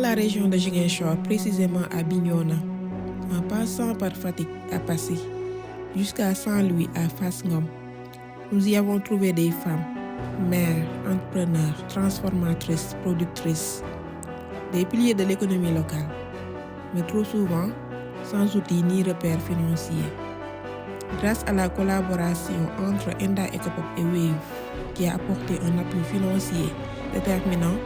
la région de Ziguinchor, précisément à Bignona, en passant par Fatick à Passy, jusqu'à Saint-Louis à Fass Ngom, nous y avons trouvé des femmes, mères, entrepreneurs, transformatrices, productrices, des piliers de l'économie locale, mais trop souvent sans outils ni repères financiers. Grâce à la collaboration entre Enda Ecopop et Wave, qui a apporté un appui financier déterminant,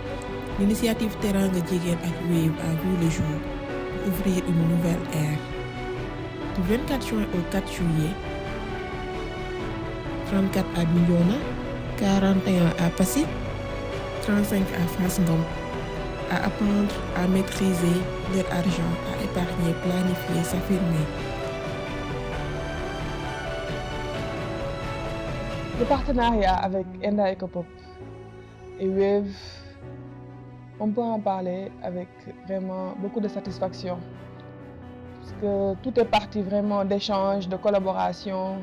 l'initiative Teranga Jigéen ak Wave a vu le jour pour ouvrir une nouvelle ère. Du 24 juin au 4 juillet, 34 à Bignona, 41 à Passy, 35 à Fass Ngom, à apprendre à maîtriser leur argent, à épargner, planifier, s'affirmer. Le partenariat avec Enda Ecopop et Wave, on peut en parler avec vraiment beaucoup de satisfaction. Parce que tout est parti vraiment d'échanges, de collaboration,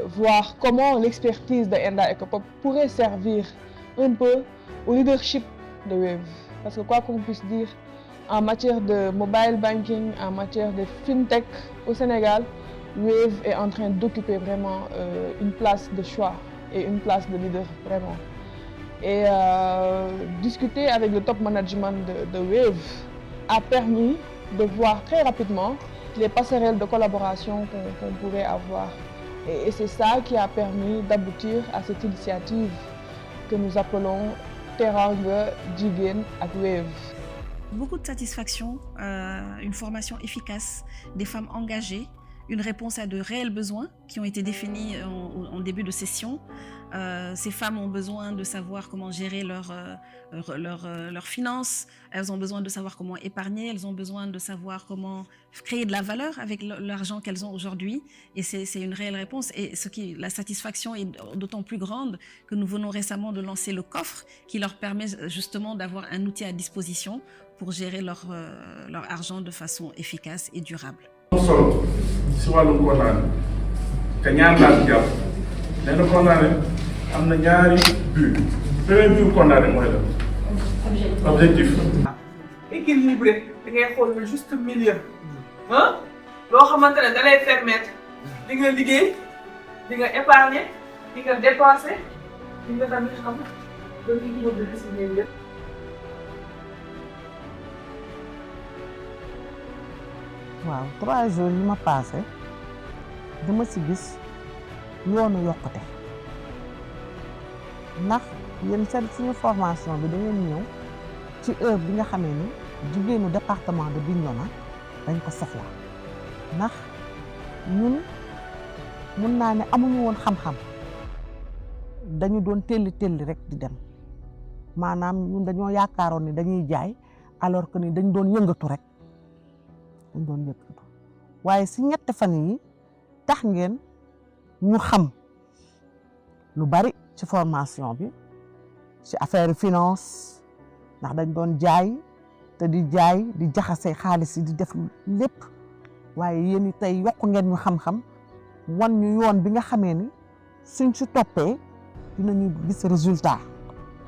voir comment l'expertise de Enda Ecopop pourrait servir un peu au leadership de Wave. Parce que quoi qu'on puisse dire, en matière de mobile banking, en matière de fintech au Sénégal, Wave est en train d'occuper vraiment une place de choix et une place de leader vraiment. Et discuter avec le top management de Wave a permis de voir très rapidement les passerelles de collaboration qu'on pourrait avoir. Et c'est ça qui a permis d'aboutir à cette initiative que nous appelons Teranga Jigéen ak Wave. Beaucoup de satisfaction, une formation efficace, des femmes engagées, une réponse à de réels besoins qui ont été définis en début de session. Ces femmes ont besoin de savoir comment gérer leurs finances, elles ont besoin de savoir comment épargner, elles ont besoin de savoir comment créer de la valeur avec l'argent qu'elles ont aujourd'hui. Et c'est une réelle réponse. Et la satisfaction est d'autant plus grande que nous venons récemment de lancer le coffre qui leur permet justement d'avoir un outil à disposition pour gérer leur argent de façon efficace et durable. solo si wàllum Kondaane te ñaar laa ci jàpp nee na Kondaane am na ñaari but premier but Kondaane mooy la objectif. équilibré da ngay xool le juste milieu ah loo xamante ne da lay permettre di nga liggéey di nga épargner di nga dépenser di nga tamit xam ba niveau de discipline yëpp. waaw 3 jours yi ma passé dama ci gis yoonu yokkute ndax yéen seen suñu formation bi da ngeen ñëw ci heure bi nga xamee ni jigéenu département de Bignona dañ ko soxla ndax ñun mun naa ne amuñu woon xam-xam dañu doon telli rek di dem maanaam ñun dañoo yaakaaroon ni dañuy jaay alors que ni dañ doon yëngatu rek. dañ doon yëkkatu waaye si ñetti fan yi tax ngeen ñu xam lu bari ci formation bi ci affaire finance ndax dañ doon jaay te di jaay di jaxase xaalis yi di def lépp waaye yéen i tey yokk ngeen ñu xam-xam wan ñu yoon bi nga xamee ni suñ ci toppee dinañu gis résultat.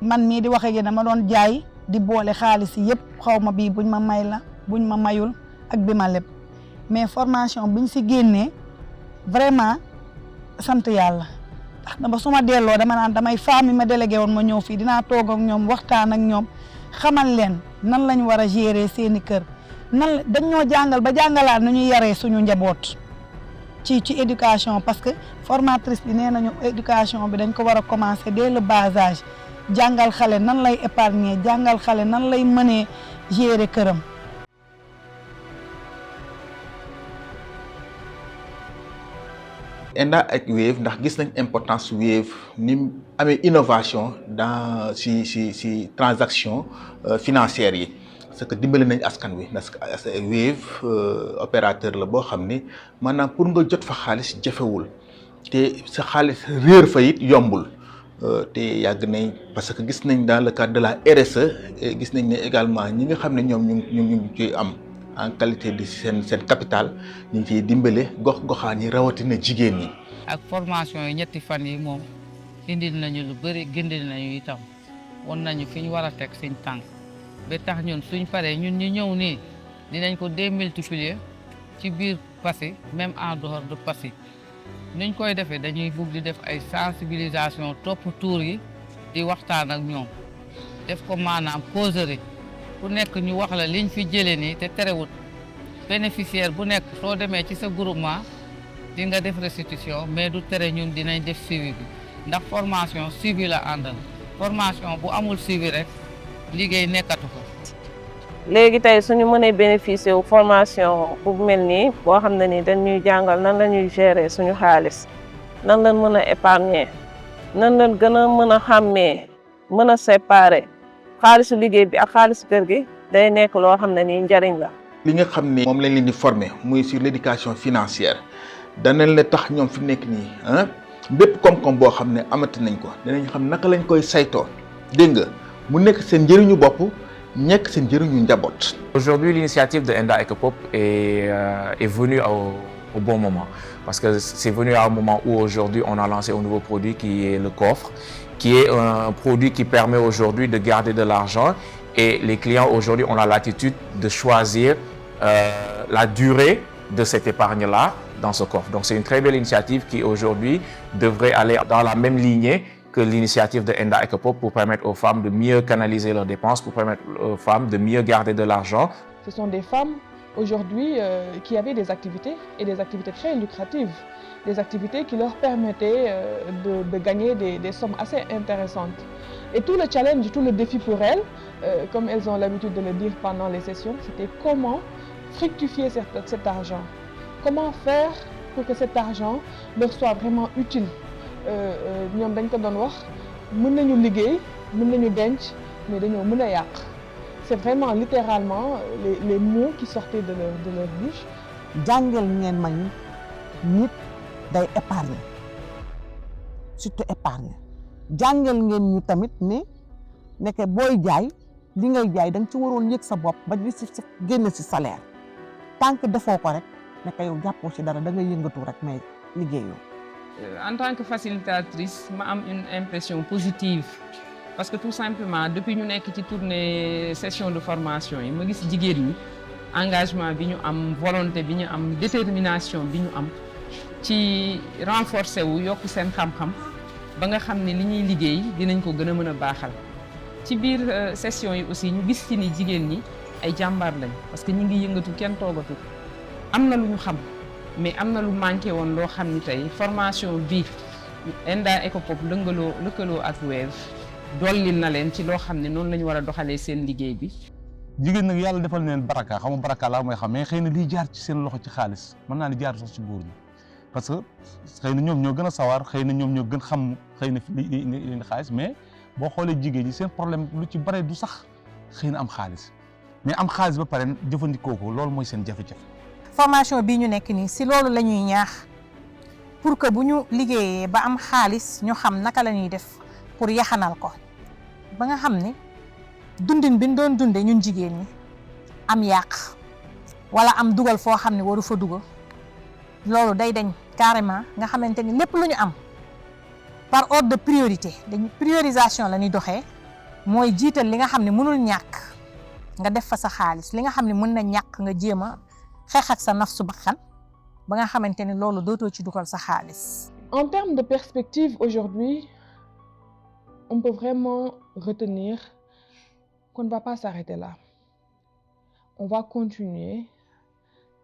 man mii di wax ak yéen dama doon jaay di boole xaalis yi yëpp xaw ma bii buñ ma may la buñ ma mayul. ak bi ma lépp mais formation biñ si génnee vraiment sant yàlla ndax dama su ma delloo dama naan damay femme yi ma délégué woon ma ñëw fii dinaa toog ak ñoom waxtaan ak ñoom xamal leen nan lañ war a gérer seeni kër nan dañ ñoo jàngal ba jàngalaat nu ñuy yaree suñu njaboot ci éducation parce que formatrice bi nee nañu éducation bi dañ ko war a commencer dès le bas âge jàngal xale nan lay épargner jàngal xale nan lay mënee gérer këram. Enda ak Wave ndax gis nañ importance Wave ni mu amee innovation dans si transaction financières yi parce que dimbali nañ askan wi parce que Wave opérateur la boo xam ni maanaam pour nga jot fa xaalis jafewul te sa xaalis réer fa it yombul te yàgg nañ parce que gis nañ dans le cadre de la RSE gis nañ ne également ñi nga xam ne ñoom ñu ngi ciy am en qualité de seen capital ñu ngi ciy dimbale gox-goxaan yi rawatina jigéen ñi. ak formation yi ñetti fan yi moom indil nañu lu bëri gëndil nañu itam won nañu fi ñu war a teg suñ tànk ba tax ñun suñ paree ñun ñu ñëw nii dinañ ko démultiplier ci biir Passy même en dehors de Passy nuñ koy defee dañuy bugg di def ay sensibilisation topp tour yi di waxtaan ak ñoom def ko maanaam causerie ku nekk ñu wax la liñ fi jëlee nii te terewut bénéficiaire bu nekk soo demee ci sa groupement di nga def restitution mais du tere ñun dinañ def suivi bi ndax formation suivi la àndal formation bu amul suivi rek liggéey nekkatu ko. léegi tey suñu mënee bénéficier wu formation bu mel nii boo xam ne ni dañuy jàngal nan la ñuy gérer suñu xaalis nan lañ mën a épargner nan lañ gën a mën a xàmmee mën a séparer xaalisu liggéey bi ak xaalisu kër gi day nekk loo xam ne nii njariñ la. li nga xam ne moom lañ leen di former muy sur l'éducation financière danañ la tax ñoom fi nekk nii bépp koom-koom boo xam ne amati nañ ko danañ xam naka lañ koy saytoo dégg nga mu nekk seen njëriñu bopp nekk seen njëriñu njaboot. Aujourd'hui, l'initiative de Enda Ecopop est venue au bon moment parce que c'est venu à un moment où aujourd'hui on a lancé un nouveau produit qui est le coffre, qui est un produit qui permet aujourd'hui de garder de l'argent et les clients aujourd'hui ont la latitude de choisir la durée de cette épargne-là dans ce coffre. Donc c'est une très belle initiative qui aujourd'hui devrait aller dans la même lignée que l'initiative de Enda Ecopop pour permettre aux femmes de mieux canaliser leurs dépenses, pour permettre aux femmes de mieux garder de l'argent. Ce sont des femmes aujourd'hui qui avaient des activités et des activités très lucratives, des activités qui leur permettaient de gagner des sommes assez intéressantes. Et tout le challenge, tout le défi pour elles, comme elles ont l'habitude de le dire pendant les sessions, c'était comment fructifier cet argent. Comment faire pour que cet argent leur soit vraiment utile. ñoom dañ ko doon wax mën nañu liggéey mën nañu denc mais dañoo mën a yàq. C'est vraiment littéralement les mots qui sortaient de leur bouche. jàngal ngeen ma ni nit day épargne surtout épargne jàngal ngeen ñu tamit ne nekk booy jaay li ngay jaay da nga ci waroon yëg sa bopp ba di si génn si salaire tant que defoo ko rek nekk yow jàppoo ci dara da ngay yëngatu rek mais liggéeyoo. En tant que facilitatrice ma am une impression positive parce que tout simplement depuis ñu nekk ci tournée session de formation yi ma gis jigéen ñi engagement bi ñu am volonté bi ñu am détermination bi ñu am ci renforcer wu yokk seen xam-xam ba nga xam ne li ñuy liggéey dinañ ko gën a mën a baaxal ci biir session yi aussi ñu gis ci ni jigéen ñi ay jàmbaar lañ parce que ñi ngi yëngatu kenn toogatu am na lu ñu xam mais am na lu manqué woon loo xam ni tey formation bi Enda Ecopop lëkkaloo ak Wave dollil na leen ci loo xam ne noonu la ñu war a doxalee seen liggéey bi. jigéen nag yàlla defal leen baraka xam nga baraka laa mooy xam mais xëy na liy jaar ci seen loxo ci xaalis mën naa ni jaar sax ci góor ñi parce que xëy na ñoom ñoo gën a sawar xëy na ñoom ñoo gën xam xëy na li leen xaalis mais boo xoolee jigéen ñi seen problème lu ci bare du sax xëy na am xaalis mais am xaalis ba pare jëfandikoo ko loolu mooy seen jafe-jafe. formation bii ñu nekk nii si loolu la ñuy ñaax pour que bu ñu liggéeyee ba am xaalis ñu xam naka la ñuy def pour yaxanal ko ba nga xam ne dundin bi ñu doon dundee ñun jigéen ñi am yàq wala am dugal foo xam ne waru fa dugal loolu day dañ carrément nga xamante ni lépp lu ñu am par ordre de priorité dañu priorisation la ñuy doxee mooy jiital li nga xam ne mënul ñàkk nga def fa sa xaalis li nga xam ne mën na ñàkk nga jéem a xeex ak sa nafsu bakkan ba nga xamante ni loolu dootoo ci dugal sa xaalis. En termes de perspective aujourd'hui, on peut vraiment retenir qu'on ne va pas s'arrêter là. On va continuer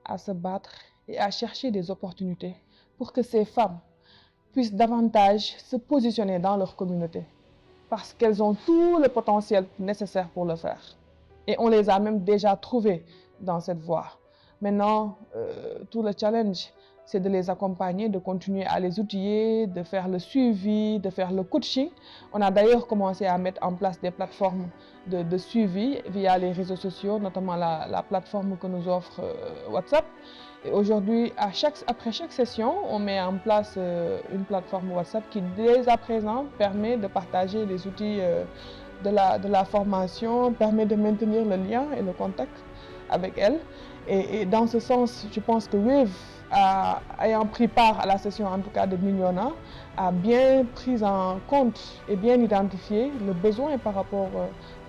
à se battre et à chercher des opportunités pour que ces femmes puissent davantage se positionner dans leur communauté parce qu'elles ont tout le potentiel nécessaire pour le faire. Et on les a même déjà trouvées dans cette voie. Maintenant, tout le challenge, c'est de les accompagner, de continuer à les outiller, de faire le suivi, de faire le coaching. On a d'ailleurs commencé à mettre en place des plateformes de suivi via les réseaux sociaux, notamment la plateforme que nous offre WhatsApp. Et aujourd'hui, après chaque session, on met en place une plateforme WhatsApp qui, dès à présent, permet de partager les outils de la formation, permet de maintenir le lien et le contact avec elle. Et dans ce sens, je pense que Wave ayant pris part à la session en tout cas de Bignona, a bien pris en compte et bien identifié le besoin par rapport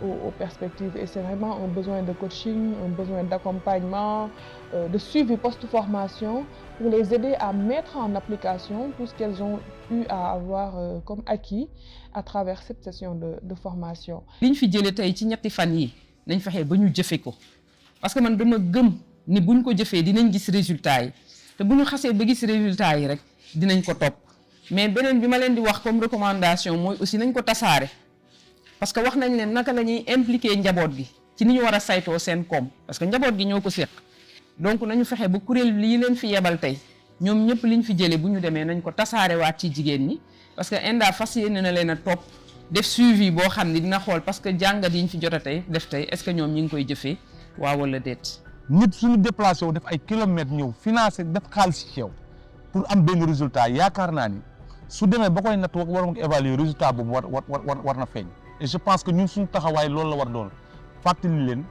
aux perspectives. Et c'est vraiment un besoin de coaching, un besoin d'accompagnement, de suivi post-formation pour les aider à mettre en application tout ce qu'elles ont eu à avoir comme acquis à travers cette session de formation. liñ fi jëlee tey ci ñetti fan yi nañ fexe ba ñu jëfe ko parce que man dama gëm ni buñ ko jëfee dinañ gis résultat yi te bu ñu xasee ba gis résultat yi rek dinañ ko topp mais beneen bi ma leen di wax comme recommandation mooy aussi nañ ko tasaare parce que wax nañ leen naka la ñuy impliquer njaboot gi ci ni ñu war a saytoo seen koom parce que njaboot gi ñoo ko séq donc nañu fexe ba kuréel lii leen fi yebal tey ñoom ñëpp liñ fi jëlee bu ñu demee nañ ko tasaare waat ci jigéen ñi parce que ENDA fas yéene na leen a topp def suivi boo xam ne dina xool parce que jàngat yi ñu fi jot a tey def tey est-ce que ñoom ñi ngi koy jëfee waaw wala déet. nit suñu déplacé wu def ay kilomètres ñëw financé def xaalis ci yow pour am benn résultat yaakaar naa ni su demee ba koy natt war nga évaluer résultat boobu war na feeñ. et je pense que ñun suñu taxawaay loolu la war doon fàttali leen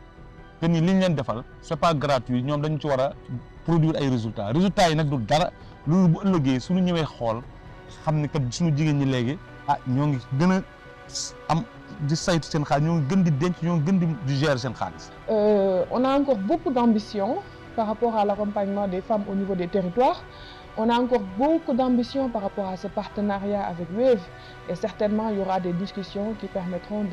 que ni liñ leen defal c'est pas gratuit ñoom dañu ci war a produire ay résultats yi nag du dara loolu bu ëllëgee suñu ñëwee xool xam ni kat suñu jigéen ñi léegi ñoo ngi gën a am di saytu seen xaalis ñoo ngi gën di denc ñoo ngi gën di gérer seen xaalis. On a encore beaucoup d'ambition par rapport à l'accompagnement des femmes au niveau des territoires. On a encore beaucoup d'ambition par rapport à ce partenariat avec Wave et certainement il y aura des discussions qui permettront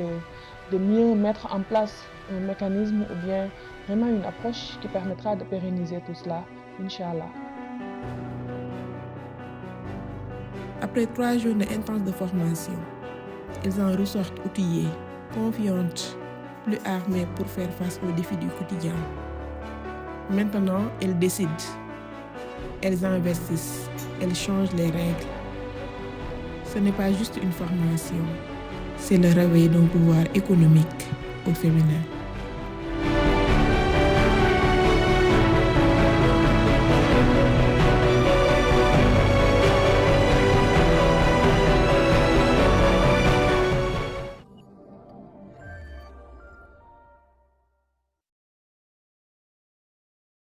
de mieux mettre en place un mécanisme ou bien vraiment une approche qui permettra de pérenniser tout cela, Inch'Allah. Après 3 journées intenses de formation, elles en ressortent outillées, confiantes, plus armées pour faire face aux défis du quotidien. Maintenant, elles décident, elles investissent, elles changent les règles. Ce n'est pas juste une formation, c'est le réveil d'un pouvoir économique au féminin.